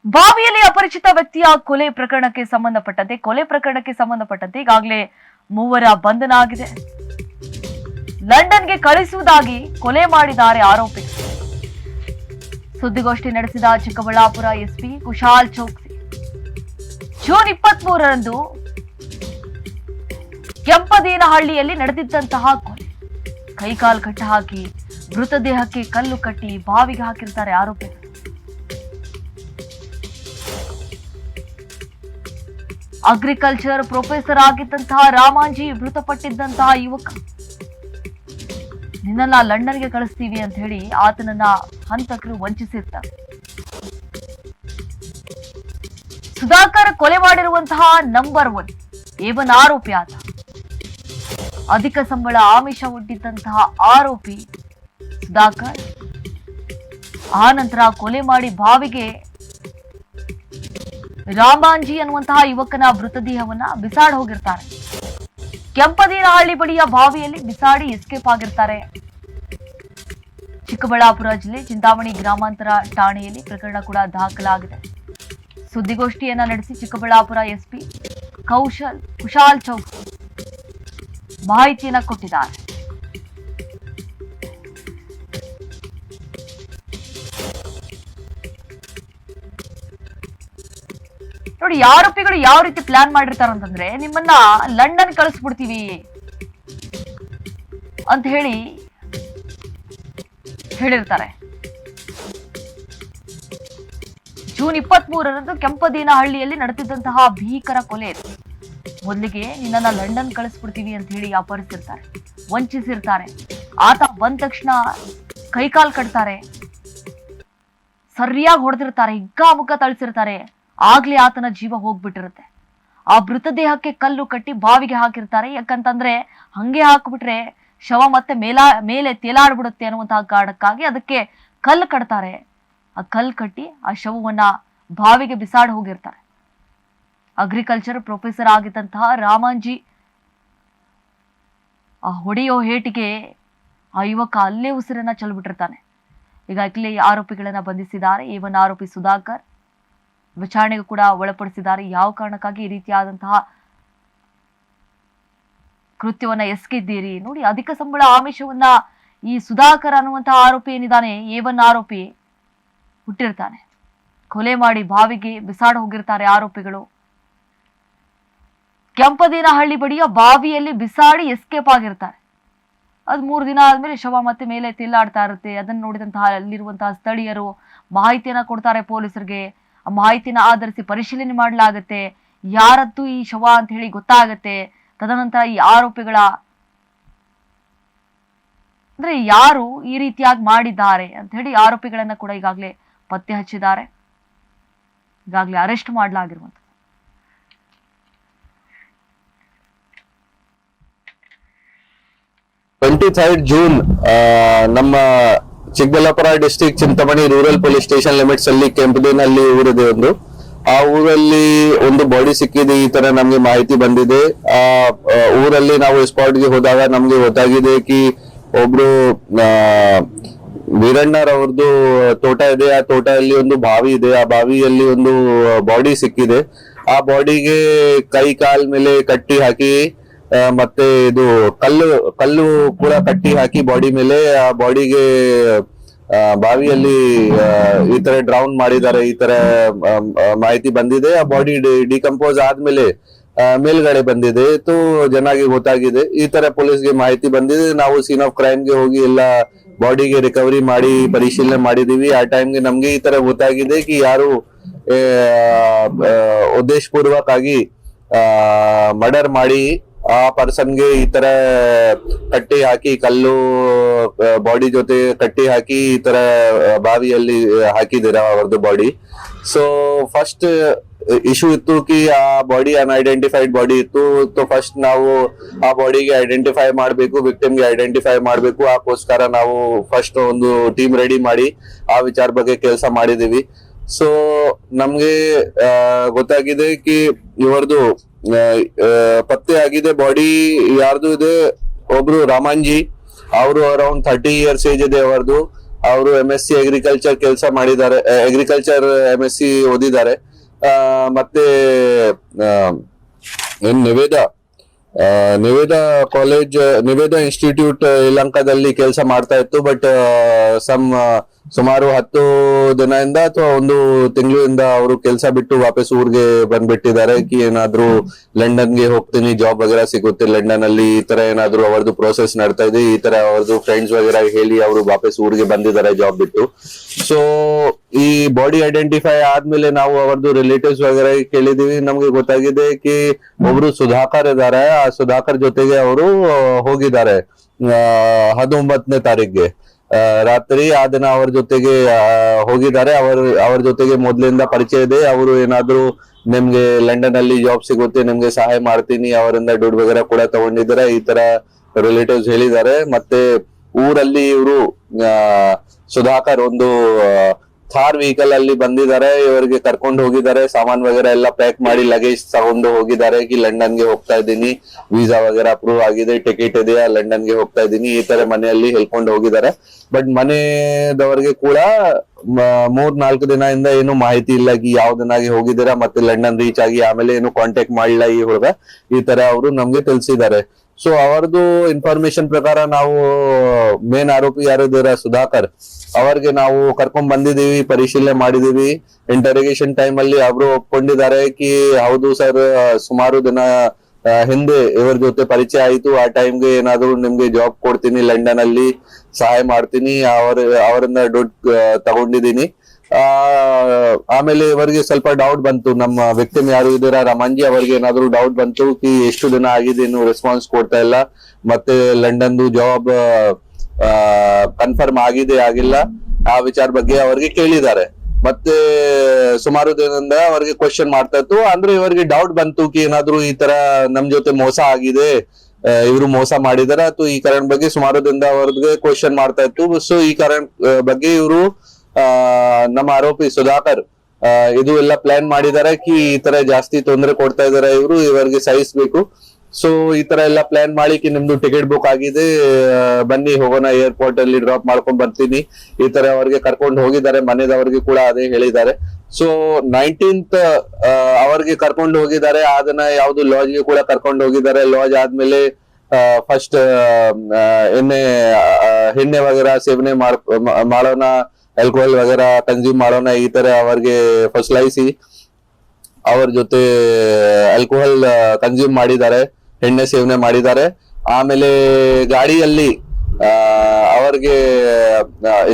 ಬಾವಿಯಲ್ಲಿ ಅಪರಿಚಿತ ವ್ಯಕ್ತಿಯ ಕೊಲೆ ಪ್ರಕರಣಕ್ಕೆ ಸಂಬಂಧಪಟ್ಟಂತೆ ಈಗಾಗಲೇ ಮೂವರ ಬಂಧನ ಆಗಿದೆ. ಲಂಡನ್ಗೆ ಕಳಿಸುವುದಾಗಿ ಕೊಲೆ ಮಾಡಿದ್ದಾರೆ ಆರೋಪಿ. ಸುದ್ದಿಗೋಷ್ಠಿ ನಡೆಸಿದ ಚಿಕ್ಕಬಳ್ಳಾಪುರ ಎಸ್ಪಿ ಕುಶಾಲ್ ಚೌಕ್ಸಿ, ಜೂನ್ 23ರಂದು ಕೆಂಪದೇನಹಳ್ಳಿಯಲ್ಲಿ ನಡೆದಿದ್ದಂತಹ ಕೊಲೆ, ಕೈಕಾಲು ಕಟ್ಟ ಹಾಕಿ ಮೃತದೇಹಕ್ಕೆ ಕಲ್ಲು ಕಟ್ಟಿ ಬಾವಿಗೆ ಹಾಕಿರ್ತಾರೆ ಆರೋಪಿ. ಅಗ್ರಿಕಲ್ಚರ್ ಪ್ರೊಫೆಸರ್ ಆಗಿದ್ದಂತಹ ರಾಮಾಂಜಿ ಮೃತಪಟ್ಟಿದ್ದಂತಹ ಯುವಕ. ನಿನ್ನನ್ನ ಲಂಡನ್ಗೆ ಕಳಿಸ್ತೀವಿ ಅಂತ ಹೇಳಿ ಆತನನ್ನ ಹಂತಕರು ವಂಚಿಸಿರ್ತಾರೆ. ಸುಧಾಕರ್ ಕೊಲೆ ಮಾಡಿರುವಂತಹ ನಂಬರ್ 1 ಆರೋಪಿ ಆತ. ಅಧಿಕ ಸಂಬಳ ಆಮಿಷ ಒಡ್ಡಿದ್ದಂತಹ ಆರೋಪಿ ಸುಧಾಕರ್. ಆ ನಂತರ ಕೊಲೆ ಮಾಡಿ ಬಾವಿಗೆ ರಾಮಾಂಜಿ ಅನ್ನುವಂತಹ ಯುವಕನ ಮೃತದೇಹವನ್ನ ಬಿಸಾಡಿ ಹೋಗಿರ್ತಾರೆ. ಕೆಂಪದೇನಹಳ್ಳಿ ಬಳಿಯ ಬಾವಿಯಲ್ಲಿ ಬಿಸಾಡಿ ಎಸ್ಕೇಪ್ ಆಗಿರ್ತಾರೆ. ಚಿಕ್ಕಬಳ್ಳಾಪುರ ಜಿಲ್ಲೆ ಚಿಂತಾಮಣಿ ಗ್ರಾಮಾಂತರ ಠಾಣೆಯಲ್ಲಿ ಪ್ರಕರಣ ಕೂಡ ದಾಖಲಾಗಿದೆ. ಸುದ್ದಿಗೋಷ್ಠಿಯನ್ನ ನಡೆಸಿ ಚಿಕ್ಕಬಳ್ಳಾಪುರ ಎಸ್ಪಿ ಕುಶಾಲ್ ಚೌಕ್ ಮಾಹಿತಿಯನ್ನ ಕೊಟ್ಟಿದ್ದಾರೆ. ನೋಡಿ, ಆರೋಪಿಗಳು ಯಾವ ರೀತಿ ಪ್ಲಾನ್ ಮಾಡಿರ್ತಾರಂತಂದ್ರೆ, ನಿಮ್ಮನ್ನ ಲಂಡನ್ ಕಳಿಸ್ಬಿಡ್ತೀವಿ ಅಂತ ಹೇಳಿರ್ತಾರೆ. ಜೂನ್ 23ರಂದು ಕೆಂಪದೇನಹಳ್ಳಿಯಲ್ಲಿ ನಡೆದಿದ್ದಂತಹ ಭೀಕರ ಕೊಲೆ. ಮೊದಲಿಗೆ ನಿನ್ನನ್ನ ಲಂಡನ್ ಕಳಿಸ್ಬಿಡ್ತೀವಿ ಅಂತ ಹೇಳಿ ಅಪಹರಿಸಿರ್ತಾರೆ, ವಂಚಿಸಿರ್ತಾರೆ. ಆತ ಬಂದ ತಕ್ಷಣ ಕೈಕಾಲ್ ಕಟ್ತಾರೆ, ಸರಿಯಾಗಿ ಹೊಡೆದಿರ್ತಾರೆ, ಹಿಗ್ಗಾಮುಗ್ಗ ಥಳಿಸಿರ್ತಾರೆ. ಆಗ್ಲೇ ಆತನ ಜೀವ ಹೋಗ್ಬಿಟ್ಟಿರುತ್ತೆ. ಆ ಮೃತದೇಹಕ್ಕೆ ಕಲ್ಲು ಕಟ್ಟಿ ಬಾವಿಗೆ ಹಾಕಿರ್ತಾರೆ. ಯಾಕಂತಂದ್ರೆ ಹಂಗೆ ಹಾಕ್ಬಿಟ್ರೆ ಶವ ಮತ್ತೆ ಮೇಲೆ ತೇಲಾಡ್ಬಿಡುತ್ತೆ ಅನ್ನುವಂತಹ ಕಾರಣಕ್ಕಾಗಿ ಅದಕ್ಕೆ ಕಲ್ಲು ಕಟ್ತಾರೆ. ಆ ಕಲ್ಲು ಕಟ್ಟಿ ಆ ಶವವನ್ನ ಬಾವಿಗೆ ಬಿಸಾಡಿ ಹೋಗಿರ್ತಾರೆ. ಅಗ್ರಿಕಲ್ಚರ್ ಪ್ರೊಫೆಸರ್ ಆಗಿದ್ದಂತಹ ರಾಮಾಂಜಿ ಆ ಹೊಡೆಯೋ ಹೇಟಿಗೆ ಆ ಯುವಕ ಅಲ್ಲೇ ಉಸಿರನ್ನ ಚೆಲ್ಬಿಟ್ಟಿರ್ತಾನೆ. ಈಗಾಗಲೇ ಆರೋಪಿಗಳನ್ನ ಬಂಧಿಸಿದ್ದಾರೆ. A1 ಆರೋಪಿ ಸುಧಾಕರ್ ವಿಚಾರಣೆಗೂ ಕೂಡ ಒಳಪಡಿಸಿದ್ದಾರೆ. ಯಾವ ಕಾರಣಕ್ಕಾಗಿ ಈ ರೀತಿಯಾದಂತಹ ಕೃತ್ಯವನ್ನ ಎಸಗಿದ್ದೀರಿ ನೋಡಿ. ಅಧಿಕ ಸಂಬಳ ಆಮಿಷವನ್ನ ಈ ಸುಧಾಕರ್ ಅನ್ನುವಂತಹ ಆರೋಪಿ ಏನಿದ್ದಾನೆ, A1 ಆರೋಪಿ ಹುಟ್ಟಿರ್ತಾನೆ. ಕೊಲೆ ಮಾಡಿ ಬಾವಿಗೆ ಬಿಸಾಡ ಹೋಗಿರ್ತಾರೆ ಆರೋಪಿಗಳು. ಕೆಂಪದೇನಹಳ್ಳಿ ಬಳಿಯ ಬಾವಿಯಲ್ಲಿ ಬಿಸಾಡಿ ಎಸ್ಕೇಪ್ ಆಗಿರ್ತಾರೆ. ಅದು 3 ದಿನ ಆದ್ಮೇಲೆ ಶವ ಮತ್ತೆ ಮೇಲೆ ತೇಲಾಡ್ತಾ ಇರುತ್ತೆ. ಅದನ್ನು ನೋಡಿದಂತಹ ಅಲ್ಲಿರುವಂತಹ ಸ್ಥಳೀಯರು ಮಾಹಿತಿಯನ್ನ ಕೊಡ್ತಾರೆ ಪೊಲೀಸರಿಗೆ. ಆ ಮಾಹಿತಿನ ಆಧರಿಸಿ ಪರಿಶೀಲನೆ ಮಾಡಲಾಗುತ್ತೆ. ಯಾರದ್ದು ಈ ಶವ ಅಂತ ಹೇಳಿ ಗೊತ್ತಾಗತ್ತೆ. ತದನಂತರ ಈ ಆರೋಪಿಗಳ ಅಂದ್ರೆ ಯಾರು ಈ ರೀತಿಯಾಗಿ ಮಾಡಿದ್ದಾರೆ ಅಂತ ಹೇಳಿ ಆರೋಪಿಗಳನ್ನ ಕೂಡ ಈಗಾಗಲೇ ಪತ್ತೆ ಹಚ್ಚಿದ್ದಾರೆ. ಈಗಾಗಲೇ ಅರೆಸ್ಟ್ ಮಾಡಲಾಗಿರುವಂತ 23 ಜೂನ್ ನಮ್ಮ Chikkaballapura district Chintamani rural police station limits ಅಲ್ಲಿ ಕೆಂಪದೇನಹಳ್ಳಿ ಊರಿದೆ ಒಂದು. ಆ ಊರಲ್ಲಿ ಒಂದು ಬಾಡಿ ಸಿಕ್ಕಿದೆ. ಈ ತರ ನಮ್ಗೆ ಮಾಹಿತಿ ಬಂದಿದೆ. ಆ ಊರಲ್ಲಿ ನಾವು ಸ್ಪಾಟ್ ಗೆ ಹೋದಾಗ ನಮ್ಗೆ ಗೊತ್ತಾಗಿದೆ ಕಿ ಒಬ್ರು ವೀರಣ್ಣರವ್ರದ್ದು ತೋಟ ಇದೆ. ಆ ತೋಟದಲ್ಲಿ ಒಂದು ಬಾವಿ ಇದೆ. ಆ ಬಾವಿಯಲ್ಲಿ ಒಂದು ಬಾಡಿ ಸಿಕ್ಕಿದೆ. ಆ ಬಾಡಿಗೆ ಕೈ ಕಾಲ್ ಮೇಲೆ ಕಟ್ಟಿ ಹಾಕಿ ಮತ್ತೆ ಇದು ಕಲ್ಲು ಕೂಡ ಕಟ್ಟಿ ಹಾಕಿ ಬಾಡಿ ಮೇಲೆ, ಆ ಬಾಡಿಗೆ ಬಾವಿಯಲ್ಲಿ ಈ ತರ ಡ್ರೌನ್ ಮಾಡಿದ್ದಾರೆ. ಈ ತರ ಮಾಹಿತಿ ಬಂದಿದೆ. ಆ ಬಾಡಿ ಡಿಕಂಪೋಸ್ ಆದ್ಮೇಲೆ ಮೇಲ್ಗಡೆ ಬಂದಿದೆ. ಚೆನ್ನಾಗಿ ಗೊತ್ತಾಗಿದೆ. ಈ ತರ ಪೊಲೀಸ್ಗೆ ಮಾಹಿತಿ ಬಂದಿದೆ. ನಾವು ಸೀನ್ ಆಫ್ ಕ್ರೈಮ್ ಗೆ ಹೋಗಿ ಎಲ್ಲ ಬಾಡಿಗೆ ರಿಕವರಿ ಮಾಡಿ ಪರಿಶೀಲನೆ ಮಾಡಿದೀವಿ. ಆ ಟೈಮ್ಗೆ ನಮ್ಗೆ ಈ ತರ ಗೊತ್ತಾಗಿದೆ ಕಿ ಯಾರು ಉದ್ದೇಶ ಪೂರ್ವಕ ಆಗಿ ಮರ್ಡರ್ ಮಾಡಿ ಆ ಪರ್ಸನ್ಗೆ ಈ ತರ ಕಟ್ಟಿ ಹಾಕಿ, ಕಲ್ಲು ಬಾಡಿ ಜೊತೆ ಕಟ್ಟಿ ಹಾಕಿ ಈ ತರ ಬಾವಿಯಲ್ಲಿ ಹಾಕಿದ್ದೀರಾ ಅವ್ರದ್ದು ಬಾಡಿ. ಸೊ ಫಸ್ಟ್ ಇಶ್ಯೂ ಇತ್ತು ಕಿ ಆ ಬಾಡಿ ಅನ್ಐಡೆಂಟಿಫೈಡ್ ಬಾಡಿ ಇತ್ತು. ಫಸ್ಟ್ ನಾವು ಆ ಬಾಡಿಗೆ ಐಡೆಂಟಿಫೈ ಮಾಡ್ಬೇಕು, ವಿಕ್ಟಿಮ್ಗೆ ಐಡೆಂಟಿಫೈ ಮಾಡ್ಬೇಕು. ಅದಕ್ಕೋಸ್ಕರ ನಾವು ಫಸ್ಟ್ ಒಂದು ಟೀಮ್ ರೆಡಿ ಮಾಡಿ ಆ ವಿಚಾರ ಬಗ್ಗೆ ಕೆಲಸ ಮಾಡಿದೀವಿ. ಸೊ ನಮ್ಗೆ ಗೊತ್ತಾಗಿದೆ ಕಿ ಇವರದು ಪತ್ತೆ ಆಗಿದೆ. ಬಾಡಿ ಯಾರ್ದು ಇದೆ, ಒಬ್ರು ರಾಮಾಂಜಿ, ಅವರು ಅರೌಂಡ್ 30 years ಏಜ್ ಇದೆ ಅವರದು. ಅವರು MSc ಅಗ್ರಿಕಲ್ಚರ್ ಕೆಲಸ ಮಾಡಿದ್ದಾರೆ, ಅಗ್ರಿಕಲ್ಚರ್ MSc ಓದಿದ್ದಾರೆ. ಮತ್ತೆ ನಿವೇದ ಕಾಲೇಜ್, ನಿವೇದ ಇನ್ಸ್ಟಿಟ್ಯೂಟ್ ಯಲಹಂಕದಲ್ಲಿ ಕೆಲಸ ಮಾಡ್ತಾ ಇತ್ತು. ಬಟ್ ಸುಮಾರು 10 ದಿನದಿಂದ ಅಥವಾ 1 ತಿಂಗಳಿಂದ ಅವರು ಕೆಲಸ ಬಿಟ್ಟು ವಾಪಸ್ ಊರಿಗೆ ಬಂದ್ಬಿಟ್ಟಿದ್ದಾರೆ. ಏನಾದ್ರೂ ಲಂಡನ್ಗೆ ಹೋಗ್ತೀನಿ, ಜಾಬ್ ವಗೇರಾ ಸಿಗುತ್ತೆ ಲಂಡನ್ ಅಲ್ಲಿ, ಈ ತರ ಏನಾದ್ರು ಅವ್ರದ್ದು ಪ್ರೋಸೆಸ್ ನಡ್ತಾ ಇದೆ. ಈ ತರ ಅವ್ರದ್ದು ಫ್ರೆಂಡ್ಸ್ ವಗೇರಾ ಹೇಳಿ ಅವರು ವಾಪಸ್ ಊರಿಗೆ ಬಂದಿದ್ದಾರೆ ಜಾಬ್ ಬಿಟ್ಟು. ಸೊ ಈ ಬಾಡಿ ಐಡೆಂಟಿಫೈ ಆದ್ಮೇಲೆ ನಾವು ಅವ್ರದ್ದು ರಿಲೇಟಿವ್ಸ್ ವಗೇರಾ ಕೇಳಿದೀವಿ. ನಮ್ಗೆ ಗೊತ್ತಾಗಿದೆ ಕಿ ಒಬ್ರು ಸುಧಾಕರ್ ಇದಾರೆ, ಆ ಸುಧಾಕರ್ ಜೊತೆಗೆ ಅವರು ಹೋಗಿದ್ದಾರೆ 19ನೇ ತಾರೀಕಿಗೆ ರಾತ್ರಿ. ಆ ದಿನ ಅವ್ರ ಜೊತೆಗೆ ಹೋಗಿದ್ದಾರೆ. ಅವ್ರ ಜೊತೆಗೆ ಮೊದ್ಲಿಂದ ಪರಿಚಯ ಇದೆ. ಅವರು ಏನಾದ್ರು ನಿಮ್ಗೆ ಲಂಡನ್ ಅಲ್ಲಿ ಜಾಬ್ ಸಿಗುತ್ತೆ, ನಿಮ್ಗೆ ಸಹಾಯ ಮಾಡ್ತೀನಿ, ಅವರಿಂದ ದುಡ್ಡು ವಗೇರಾ ಕೂಡ ತಗೊಂಡಿದ್ದಾರೆ, ಈ ತರ ರಿಲೇಟಿವ್ಸ್ ಹೇಳಿದ್ದಾರೆ. ಮತ್ತೆ ಊರಲ್ಲಿ ಇವರು ಸುಧಾಕರ್ ಒಂದು ಥಾರ್ ವೆಹಿಕಲ್ ಅಲ್ಲಿ ಬಂದಿದ್ದಾರೆ, ಇವರಿಗೆ ಕರ್ಕೊಂಡು ಹೋಗಿದ್ದಾರೆ. ಸಾಮಾನ್ ವಗೇರಾ ಎಲ್ಲ ಪ್ಯಾಕ್ ಮಾಡಿ ಲಗೇಜ್ ತಗೊಂಡು ಹೋಗಿದ್ದಾರೆ. ಲಂಡನ್ಗೆ ಹೋಗ್ತಾ ಇದ್ದೀನಿ, ವೀಸಾ ವಗೇರಾ ಅಪ್ರೂವ್ ಆಗಿದೆ, ಟಿಕೆಟ್ ಇದೆಯಾ, ಲಂಡನ್ಗೆ ಹೋಗ್ತಾ ಇದ್ದೀನಿ, ಈ ತರ ಮನೆಯಲ್ಲಿ ಹೇಳ್ಕೊಂಡು ಹೋಗಿದ್ದಾರೆ. ಬಟ್ ಮನೆದವರಿಗೆ ಕೂಡ 3-4 ದಿನದಿಂದ ಏನು ಮಾಹಿತಿ ಇಲ್ಲ ಯಾವ ದಿನಾಗಿ ಹೋಗಿದ್ದೀರಾ, ಮತ್ತೆ ಲಂಡನ್ ರೀಚ್ ಆಗಿ ಆಮೇಲೆ ಏನು ಕಾಂಟ್ಯಾಕ್ಟ್ ಮಾಡಿಲ್ಲ ಈ ಹುಡುಗ, ಈ ತರ ಅವರು ನಮ್ಗೆ ತಿಳಿಸಿದ್ದಾರೆ. ಸೊ ಅವರದು ಇನ್ಫಾರ್ಮೇಶನ್ ಪ್ರಕಾರ ನಾವು ಮೇನ್ ಆರೋಪಿ ಯಾರಿದ್ದೀರಾ ಸುಧಾಕರ್, ಅವರಿಗೆ ನಾವು ಕರ್ಕೊಂಡ್ ಬಂದಿದೀವಿ, ಪರಿಶೀಲನೆ ಮಾಡಿದೀವಿ. ಇಂಟರೋಗೇಷನ್ ಟೈಮ್ ಅಲ್ಲಿ ಅವರು ಒಪ್ಕೊಂಡಿದ್ದಾರೆ ಕಿ ಹೌದು ಸರ್, ಸುಮಾರು ದಿನ ಹಿಂದೆ ಇವರ ಜೊತೆ ಪರಿಚಯ ಆಯ್ತು, ಆ ಟೈಮ್ಗೆ ಏನಾದ್ರು ನಿಮ್ಗೆ ಜಾಬ್ ಕೊಡ್ತೀನಿ, ಲಂಡನ್ ಅಲ್ಲಿ ಸಹಾಯ ಮಾಡ್ತೀನಿ, ಅವರಿಂದ ದುಡ್ಡು ತಗೊಂಡಿದ್ದೀನಿ. ಆಮೇಲೆ ಇವರಿಗೆ ಸ್ವಲ್ಪ ಡೌಟ್ ಬಂತು, ನಮ್ಮ ವಿಕ್ಟಿಮ್ ಯಾರು ಇದ್ದೀರಾ ರಮಂಜಿ, ಅವರಿಗೆ ಏನಾದ್ರು ಡೌಟ್ ಬಂತು ಕಿ ಎಷ್ಟು ದಿನ ಆಗಿದೆ ಇನ್ನು ರೆಸ್ಪಾನ್ಸ್ ಕೊಡ್ತಾ ಇಲ್ಲ, ಮತ್ತೆ ಲಂಡನ್ದು ಜಾಬ್ ಕನ್ಫರ್ಮ್ ಆಗಿದೆ ಆಗಿಲ್ಲ, ಆ ವಿಚಾರ ಬಗ್ಗೆ ಅವರಿಗೆ ಕೇಳಿದ್ದಾರೆ. ಮತ್ತೆ ಸುಮಾರು ದಿನದಿಂದ ಅವರಿಗೆ ಕ್ವಶನ್ ಮಾಡ್ತಾ ಇತ್ತು. ಅಂದ್ರೆ ಇವರಿಗೆ ಡೌಟ್ ಬಂತು ಕಿ ಏನಾದ್ರು ಈ ತರ ನಮ್ ಜೊತೆ ಮೋಸ ಆಗಿದೆ, ಇವರು ಮೋಸ ಮಾಡಿದಾರ ಅಥವಾ ಈ ಕಾರಣ ಬಗ್ಗೆ ಸುಮಾರು ದಿನದಿಂದ ಅವ್ರಿಗೆ ಕ್ವಶನ್ ಮಾಡ್ತಾ ಇತ್ತು. ಸೊ ಈ ಕಾರಣ ಬಗ್ಗೆ ಇವರು ನಮ್ಮ ಆರೋಪಿ ಸುಧಾಕರ್ ಇದು ಎಲ್ಲ ಪ್ಲಾನ್ ಮಾಡಿದ್ದಾರೆ ಕಿ ಈ ತರ ಜಾಸ್ತಿ ತೊಂದರೆ ಕೊಡ್ತಾ ಇದಾರೆ ಇವರು, ಇವರಿಗೆ ಸಹಿಸ್ಬೇಕು. ಸೊ ಈ ತರ ಎಲ್ಲ ಪ್ಲಾನ್ ಮಾಡಿ ಕಿ ನಿಮ್ದು ಟಿಕೆಟ್ ಬುಕ್ ಆಗಿದೆ, ಬನ್ನಿ ಹೋಗೋಣ, ಏರ್ಪೋರ್ಟ್ ಅಲ್ಲಿ ಡ್ರಾಪ್ ಮಾಡ್ಕೊಂಡ್ ಬರ್ತೀನಿ, ಈ ತರ ಅವ್ರಿಗೆ ಕರ್ಕೊಂಡು ಹೋಗಿದ್ದಾರೆ. ಮನೆದವ್ರಿಗೆ ಕೂಡ ಅದೇ ಹೇಳಿದ್ದಾರೆ. ಸೊ 19th ಅವ್ರಿಗೆ ಕರ್ಕೊಂಡು ಹೋಗಿದ್ದಾರೆ. ಆ ದಿನ ಯಾವ್ದು ಲಾಡ್ಜ್ಗೆ ಕೂಡ ಕರ್ಕೊಂಡು ಹೋಗಿದ್ದಾರೆ. ಲಾಡ್ಜ್ ಆದ್ಮೇಲೆ ಫಸ್ಟ್ ಎಣ್ಣೆ ವಗೇರಾ ಸೇವನೆ ಮಾಡೋಣ, ಆಲ್ಕೋಹಾಲ್ ವಗೇರಾ ಕನ್ಸ್ಯೂಮ್ ಮಾಡೋಣ, ಈ ತರ ಅವ್ರಿಗೆ ಫಸಲಾಯಿಸಿ ಅವ್ರ ಜೊತೆ ಆಲ್ಕೋಹಾಲ್ ಕನ್ಸ್ಯೂಮ್ ಮಾಡಿದ್ದಾರೆ, ಎಣ್ಣೆ ಸೇವನೆ ಮಾಡಿದ್ದಾರೆ. ಆಮೇಲೆ ಗಾಡಿಯಲ್ಲಿ ಅವ್ರಿಗೆ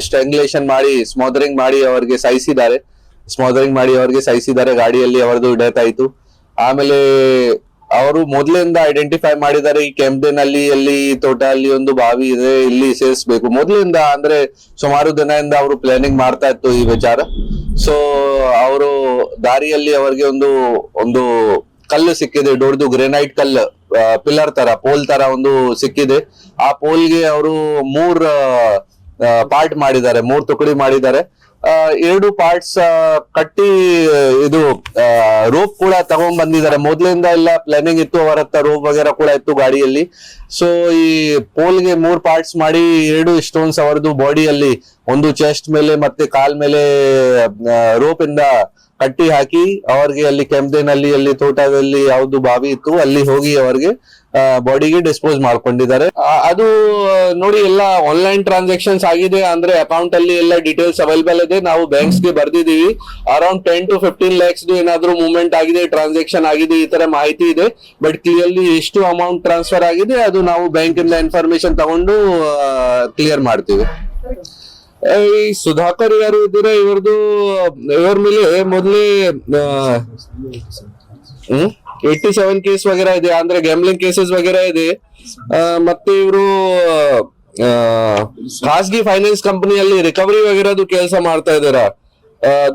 ಸ್ಟ್ರಾಂಗ್ಯುಲೇಷನ್ ಮಾಡಿ ಸ್ಮೋದರಿಂಗ್ ಮಾಡಿ ಅವ್ರಿಗೆ ಸಾಯಿಸಿದ್ದಾರೆ. ಗಾಡಿಯಲ್ಲಿ ಅವರದು ಡೆತ್ ಆಯ್ತು. ಆಮೇಲೆ ಅವರು ಮೊದಲಿಂದ ಐಡೆಂಟಿಫೈ ಮಾಡಿದ್ದಾರೆ ಈ ಕೆಂಪ್ಡೆನ್ ಅಲ್ಲಿ ಎಲ್ಲಿ ತೋಟ ಅಲ್ಲಿ ಒಂದು ಬಾವಿ ಇದೆ, ಇಲ್ಲಿ ಸೇರಿಸ್ಬೇಕು ಮೊದಲಿಂದ. ಅಂದ್ರೆ ಸುಮಾರು ದಿನದಿಂದ ಅವರು ಪ್ಲಾನಿಂಗ್ ಮಾಡ್ತಾ ಇತ್ತು ಈ ವಿಚಾರ. ಸೊ ಅವರು ದಾರಿಯಲ್ಲಿ ಅವರಿಗೆ ಒಂದು ಕಲ್ಲು ಸಿಕ್ಕಿದೆ, ದೊಡ್ಡದು ಗ್ರೆನೈಟ್ ಕಲ್ಲು, ಪಿಲ್ಲರ್ ತರ, ಪೋಲ್ ತರ ಒಂದು ಸಿಕ್ಕಿದೆ. ಆ ಪೋಲ್ಗೆ ಅವರು 3 ಪಾರ್ಟ್ ಮಾಡಿದ್ದಾರೆ, 3 ತುಕಡಿ ಮಾಡಿದ್ದಾರೆ. 2 ಪಾರ್ಟ್ಸ್ ಕಟ್ಟಿ ಇದು ರೋಪ್ ಕೂಡ ತಗೊಂಡ್ ಬಂದಿದ್ದಾರೆ. ಮೊದ್ಲಿಂದ ಎಲ್ಲ ಪ್ಲಾನಿಂಗ್ ಇತ್ತು, ಅವರ ಹತ್ರ ರೋಪ್ ವಗೇರಾ ಕೂಡ ಇತ್ತು ಗಾಡಿಯಲ್ಲಿ. ಸೊ ಈ ಪೋಲ್ಗೆ 3 ಪಾರ್ಟ್ಸ್ ಮಾಡಿ 2 ಸ್ಟೋನ್ಸ್ ಅವರದು ಬಾಡಿಯಲ್ಲಿ, ಒಂದು ಚೆಸ್ಟ್ ಮೇಲೆ ಮತ್ತೆ ಕಾಲ್ ಮೇಲೆ ರೋಪ್ ಇಂದ ಕಟ್ಟಿ ಹಾಕಿ ಅವ್ರಿಗೆ ಅಲ್ಲಿ ಕೆಂಪ್ಡೆನ್ ಅಲ್ಲಿ ತೋಟದಲ್ಲಿ ಯಾವ್ದು ಬಾವಿ ಇತ್ತು ಅಲ್ಲಿ ಹೋಗಿ ಅವ್ರಿಗೆ ಬಾಡಿಗೆ ಡಿಸ್ಪೋಸ್ ಮಾಡ್ಕೊಂಡಿದ್ದಾರೆ. ಅದು ನೋಡಿ ಎಲ್ಲ ಆನ್ಲೈನ್ ಟ್ರಾನ್ಸಾಕ್ಷನ್ಸ್ ಆಗಿದೆ, ಅಂದ್ರೆ ಅಕೌಂಟ್ ಅಲ್ಲಿ ಎಲ್ಲ ಡೀಟೇಲ್ಸ್ ಅವೈಲೇಬಲ್ ಇದೆ. ನಾವು ಬ್ಯಾಂಕ್ಸ್ ಗೆ ಬರ್ದಿದೀವಿ. ಅರೌಂಡ್ 10 to 15 lakhs ಏನಾದ್ರು ಮೂವ್ಮೆಂಟ್ ಆಗಿದೆ, ಟ್ರಾನ್ಸಾಕ್ಷನ್ ಆಗಿದೆ, ಈ ತರ ಮಾಹಿತಿ ಇದೆ. ಬಟ್ ಕ್ಲಿಯರ್ಲಿ ಎಷ್ಟು ಅಮೌಂಟ್ ಟ್ರಾನ್ಸ್ಫರ್ ಆಗಿದೆ ಅದು ನಾವು ಬ್ಯಾಂಕ್ ಇಂದ ಇನ್ಫಾರ್ಮೇಶನ್ ತಗೊಂಡು ಕ್ಲಿಯರ್ ಮಾಡ್ತೀವಿ. ಈ ಸುಧಾಕರ್ ಯಾರು ಇದ್ದೀರಾ, ಇವ್ರ ಮೇಲೆ ಮೊದಲೇ 87 ಕೇಸ್ ವಗೇರಾ ಇದೆ, ಅಂದ್ರೆ ಗ್ಯಾಮ್ಲಿಂಗ್ ಕೇಸಸ್ ವಗೇರಾ ಇದೆ. ಮತ್ತೆ ಇವರು ಖಾಸಗಿ ಫೈನಾನ್ಸ್ ಕಂಪನಿಯಲ್ಲಿ ರಿಕವರಿ ವಗೇರಾದು ಕೆಲಸ ಮಾಡ್ತಾ ಇದಾರ.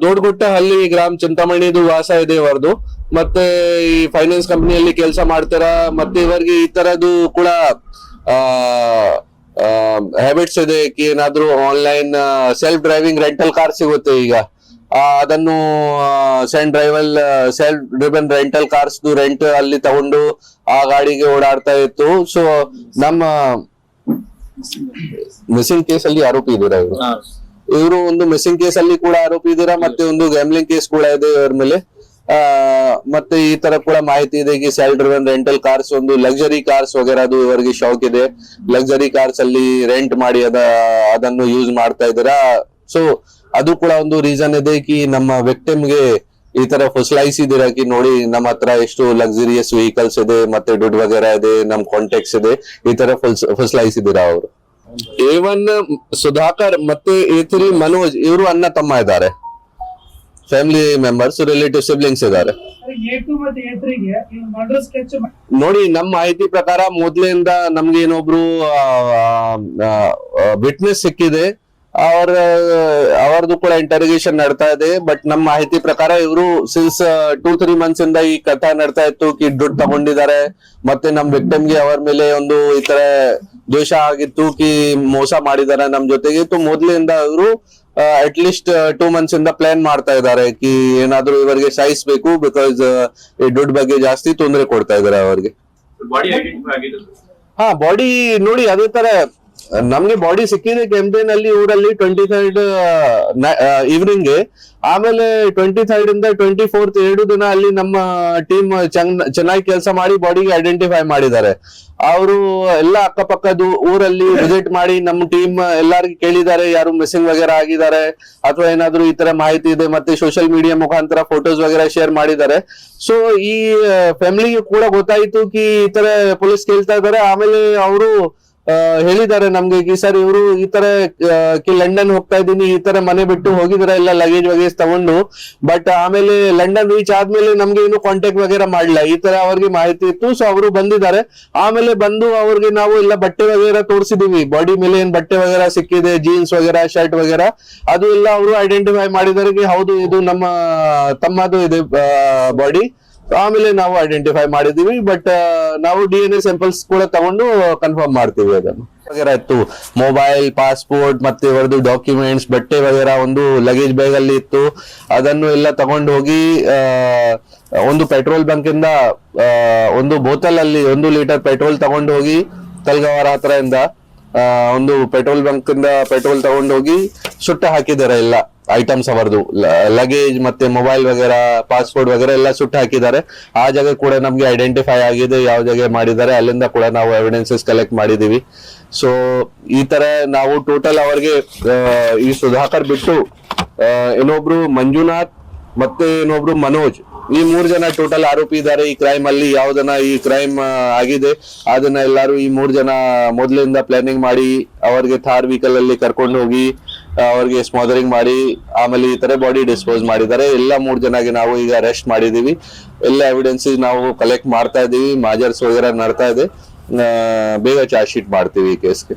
ದೊಡ್ಡಗುಟ್ಟಹಳ್ಳಿ ಗ್ರಾಮ ಚಿಂತಾಮಣಿದು ವಾಸ ಇದೆ ಇವರದು. ಮತ್ತೆ ಈ ಫೈನಾನ್ಸ್ ಕಂಪನಿಯಲ್ಲಿ ಕೆಲಸ ಮಾಡ್ತಾರ. ಮತ್ತೆ ಇವರಿಗೆ ಈ ತರದ್ದು ಕೂಡ ಹ್ಯಾಬಿಟ್ಸ್ ಇದೆ. ಏನಾದ್ರೂ online self driving rental car ಸಿಗುತ್ತೆ ಈಗ, ಅದನ್ನು self driven rental cars rent ಅಲ್ಲಿ ತಗೊಂಡು ಆ ಗಾಡಿಗೆ ಓಡಾಡ್ತಾ ಇತ್ತು. ಸೊ ನಮ್ಮ ಮಿಸ್ಸಿಂಗ್ ಕೇಸ್ ಅಲ್ಲಿ ಆರೋಪಿ ಇದ್ದೀರಾ ಇವರು. ಇವರು ಒಂದು ಮಿಸ್ಸಿಂಗ್ ಕೇಸ್ ಅಲ್ಲಿ ಕೂಡ ಆರೋಪಿ ಇದ್ದೀರಾ, ಮತ್ತೆ ಒಂದು ಗ್ಯಾಮ್ಲಿಂಗ್ ಕೇಸ್ ಕೂಡ ಇದೆ ಇವ್ರ ಮೇಲೆ. ಮತ್ತೆ ಈ ತರ ಕೂಡ ಮಾಹಿತಿ ಇದೆ कि सेल्फ ड्रिवन ರೆಂಟಲ್ ಕಾರ್ಸ್, ಒಂದು ಲಕ್ಸರಿ ಕಾರ್ಸ್ ವಗೇರಾದು ಇವರಿಗೆ ಶೌಕ್ ಇದೆ. ಲಕ್ಸರಿ ಕಾರ್ಸ್ ಅಲ್ಲಿ ರೆಂಟ್ ಮಾಡಿ ಅದನ್ನು ಯೂಸ್ ಮಾಡ್ತಾ ಇದ್ದೀರಾ. ಸೊ ಅದು ಕೂಡ ಒಂದು ರೀಸನ್ ಇದೆ कि ನಮ್ಮ ವಿಕ್ಟಿಮ್ಗೆ ಈ ತರ ಫುಸ್ಲಾಯಿಸಿದಿರಾ कि ನೋಡಿ ನಮ್ಮ ಹತ್ರ ಎಷ್ಟು ಲಕ್ಸುರಿಯಸ್ ವೆಹಿಕಲ್ಸ್ ಇದೆ, ಮತ್ತೆ ದುಡ್ಡು ವಗೇರಾ ಇದೆ, ನಮ್ ಕಾಂಟ್ಯಾಕ್ಟ್ಸ್ ಇದೆ, ಈ ತರ ಫುಸ್ಲಾಯಿಸಿದಿರಾ ಅವರು. A1 ಸುಧಾಕರ್ ಮತ್ತೆ A3 ಮನೋಜ್ ಇವರು ಅಣ್ಣ ತಮ್ಮ ಇದ್ದಾರೆ, ಫ್ಯಾಮಿಲಿ ಮೆಂಬರ್ಸ್, ರಿಲೇಟಿವ್ ಸಿಬ್ಲಿಂಗ್ಸ್ ಇದ್ದಾರೆ. ನೋಡಿ ನಮ್ಮ ಮಾಹಿತಿ ಪ್ರಕಾರ ಮೊದ್ಲಿಂದ ನಮ್ಗೆ ಏನೊಬ್ರು ವಿಟ್ನೆಸ್ ಸಿಕ್ಕಿದೆ, ಅವರದು ಕೂಡ ಇಂಟರೋಗೇಷನ್ ನಡ್ತಾ ಇದೆ. ಬಟ್ ನಮ್ಮ ಮಾಹಿತಿ ಪ್ರಕಾರ ಇವರು ಸಿನ್ಸ್ 2-3 ಮಂತ್ಸ್ ಇಂದ ಈ ಕಥಾ ನಡ್ತಾ ಇತ್ತು कि ದುಡ್ಡು ತಗೊಂಡಿದ್ದಾರೆ, ಮತ್ತೆ ನಮ್ ವಿಕ್ಟಿಮ್ ಗೆ ಅವರ ಮೇಲೆ ಒಂದು ಈ ತರ ದ್ವೇಷ ಆಗಿತ್ತು कि ಮೋಸ ಮಾಡಿದ್ದಾರೆ ನಮ್ ಜೊತೆಗೆ. ಮೊದ್ಲಿಂದ ಇವರು ಅಟ್ ಲೀಸ್ಟ್ 2 ಮಂತ್ಸ್ ಇಂದ ಪ್ಲಾನ್ ಮಾಡ್ತಾ ಇದ್ದಾರೆ कि ಏನಾದ್ರೂ ಇವರಿಗೆ ಸಾಯಿಸ್ಬೇಕು, ಬಿಕಾಸ್ ಈ ದುಡ್ಡು ಬಗ್ಗೆ ಜಾಸ್ತಿ ತೊಂದರೆ ಕೊಡ್ತಾ ಇದಾರೆ ಅವರಿಗೆ. ಹಾ, ಬಾಡಿ ನೋಡಿ ಅದೇ ತರ ನಮ್ಗೆ ಬಾಡಿ ಸಿಕ್ಕಿದೆ ಕೆಂಪೇನ್ ಅಲ್ಲಿ ಊರಲ್ಲಿ 23rd ಈವ್ನಿಂಗ್. ಆಮೇಲೆ 23rd ಇಂದ 24th 2 ದಿನ ಅಲ್ಲಿ ನಮ್ಮ ಟೀಮ್ ಚೆನ್ನಾಗಿ ಕೆಲಸ ಮಾಡಿ ಬಾಡಿಗೆ ಐಡೆಂಟಿಫೈ ಮಾಡಿದ್ದಾರೆ. ಅವರು ಎಲ್ಲ ಅಕ್ಕಪಕ್ಕದ ಊರಲ್ಲಿ ವಿಸಿಟ್ ಮಾಡಿ ನಮ್ಮ ಟೀಮ್ ಎಲ್ಲಾರ್ಗೂ ಕೇಳಿದ್ದಾರೆ ಯಾರು ಮಿಸ್ಸಿಂಗ್ ವಗೇರಾ ಆಗಿದ್ದಾರೆ ಅಥವಾ ಏನಾದ್ರು ಈ ತರ ಮಾಹಿತಿ ಇದೆ, ಮತ್ತೆ ಸೋಷಿಯಲ್ ಮೀಡಿಯಾ ಮುಖಾಂತರ ಫೋಟೋಸ್ ವಗೇರಾ ಶೇರ್ ಮಾಡಿದ್ದಾರೆ. ಸೊ ಈ ಫ್ಯಾಮಿಲಿಗೆ ಕೂಡ ಗೊತ್ತಾಯ್ತು कि ಈ ತರ ಪೊಲೀಸ್ ಕೇಳ್ತಾ ಇದ್ದಾರೆ. ಆಮೇಲೆ ಅವರು ಹೇಳಿದ್ದಾರೆ ನಮ್ಗೆ कि ಸರ್ ಇವರು ಈ ತರ ಲಂಡನ್ ಹೋಗ್ತಾ ಇದ್ದೀನಿ, ಈ ತರ ಮನೆ ಬಿಟ್ಟು ಹೋಗಿದಾರೆ ಎಲ್ಲ ಲಗೇಜ್ ತಗೊಂಡು. ಬಟ್ ಆಮೇಲೆ ಲಂಡನ್ ರೀಚ್ ಆದ್ಮೇಲೆ ನಮ್ಗೆ ಏನು ಕಾಂಟ್ಯಾಕ್ಟ್ ವಗೇರಾ ಮಾಡ್ಲಿಲ್ಲ, ಈ ತರ ಅವ್ರಿಗೆ ಮಾಹಿತಿ ಇತ್ತು. ಸೊ ಅವರು ಬಂದಿದ್ದಾರೆ. ಆಮೇಲೆ ಬಂದು ಅವ್ರಿಗೆ ನಾವು ಎಲ್ಲ ಬಟ್ಟೆ ವಗೇರಾ ತೋರಿಸಿದೀವಿ, ಬಾಡಿ ಮೇಲೆ ಏನ್ ಬಟ್ಟೆ ವಗೇರಾ ಸಿಕ್ಕಿದೆ, ಜೀನ್ಸ್ ವಗೇರಾ, ಶರ್ಟ್ ವಗೇರಾ, ಅದು ಎಲ್ಲ ಅವರು ಐಡೆಂಟಿಫೈ ಮಾಡಿದ್ದಾರೆ कि ಹೌದು ಇದು ನಮ್ಮ ತಮ್ಮದು ಇದೆ ಬಾಡಿ. ಆಮೇಲೆ ನಾವು ಐಡೆಂಟಿಫೈ ಮಾಡಿದೀವಿ. ಬಟ್ ನಾವು DNA ಸ್ಯಾಂಪಲ್ಸ್ ಕೂಡ ತಗೊಂಡು ಕನ್ಫರ್ಮ್ ಮಾಡ್ತೀವಿ ಅದನ್ನು. ವಗೇರಾ ಇತ್ತು, ಮೊಬೈಲ್, ಪಾಸ್ಪೋರ್ಟ್, ಮತ್ತೆ ಇವರದು ಡಾಕ್ಯುಮೆಂಟ್ಸ್, ಬಟ್ಟೆ ವಗೇರಾ ಒಂದು ಲಗೇಜ್ ಬ್ಯಾಗ್ ಅಲ್ಲಿ ಇತ್ತು. ಅದನ್ನು ಎಲ್ಲ ತಗೊಂಡು ಹೋಗಿ ಒಂದು ಪೆಟ್ರೋಲ್ ಬಂಕ್ ಇಂದ ಒಂದು ಬೋತಲ್ ಅಲ್ಲಿ 1 ಲೀಟರ್ ಪೆಟ್ರೋಲ್ ತಗೊಂಡು ಹೋಗಿ ತಲ್ಗವಾರ ಹತ್ರ ಇಂದ ಒಂದು ಪೆಟ್ರೋಲ್ ಬಂಕ್ ಇಂದ ಪೆಟ್ರೋಲ್ ತಗೊಂಡು ಹೋಗಿ ಸುಟ್ಟ ಹಾಕಿದ್ದಾರೆ ಎಲ್ಲ ಐಟಮ್ಸ್ ಅವರದು, ಲಗೇಜ್ ಮತ್ತೆ ಮೊಬೈಲ್ ವಗೇರಾ, ಪಾಸ್ಪೋರ್ಟ್ ವಗೇರಾ ಎಲ್ಲ ಸುಟ್ಟು ಹಾಕಿದ್ದಾರೆ. ಆ ಜಾಗ ಕೂಡ ನಮ್ಗೆ ಐಡೆಂಟಿಫೈ ಆಗಿದೆ ಯಾವ ಜಾಗ ಮಾಡಿದ್ದಾರೆ, ಅಲ್ಲಿಂದ ಕೂಡ ನಾವು ಎವಿಡೆನ್ಸಸ್ ಕಲೆಕ್ಟ್ ಮಾಡಿದೀವಿ. ಸೊ ಈ ತರ ನಾವು ಟೋಟಲ್ ಅವ್ರಿಗೆ ಈ ಸುಧಾಕರ್ ಬಿಟ್ಟು ಇನ್ನೊಬ್ರು ಮಂಜುನಾಥ್ ಮತ್ತೆ ಇನ್ನೊಬ್ರು ಮನೋಜ್, ಈ 3 ಜನ ಟೋಟಲ್ ಆರೋಪಿ ಇದ್ದಾರೆ ಈ ಕ್ರೈಮ್ ಅಲ್ಲಿ. ಯಾವ್ದನ್ನ ಈ ಕ್ರೈಮ್ ಆಗಿದೆ ಅದನ್ನ ಎಲ್ಲಾರು ಈ 3 ಜನ ಮೊದ್ಲಿಂದ ಪ್ಲಾನಿಂಗ್ ಮಾಡಿ ಅವ್ರಿಗೆ ಥಾರ್ ವೆಹಿಕಲ್ ಅಲ್ಲಿ ಕರ್ಕೊಂಡು ಹೋಗಿ ಅವ್ರಿಗೆ ಸ್ಮಾದರಿಂಗ್ ಮಾಡಿ ಆಮೇಲೆ ಈ ತರ ಬಾಡಿ ಡಿಸ್ಪೋಸ್ ಮಾಡಿದ್ದಾರೆ. ಎಲ್ಲ 3 ಜನಗೆ ನಾವು ಈಗ ಅರೆಸ್ಟ್ ಮಾಡಿದೀವಿ. ಎಲ್ಲ ಎವಿಡೆನ್ಸ್ ನಾವು ಕಲೆಕ್ಟ್ ಮಾಡ್ತಾ ಇದೀವಿ, ಮಾಜರ್ಸ್ ವಗೇರಾ ನಡ್ತಾ ಇದೆ. ಬೇಗ ಚಾರ್ಜ್ ಶೀಟ್ ಮಾಡ್ತೀವಿ ಈ ಕೇಸ್ಗೆ.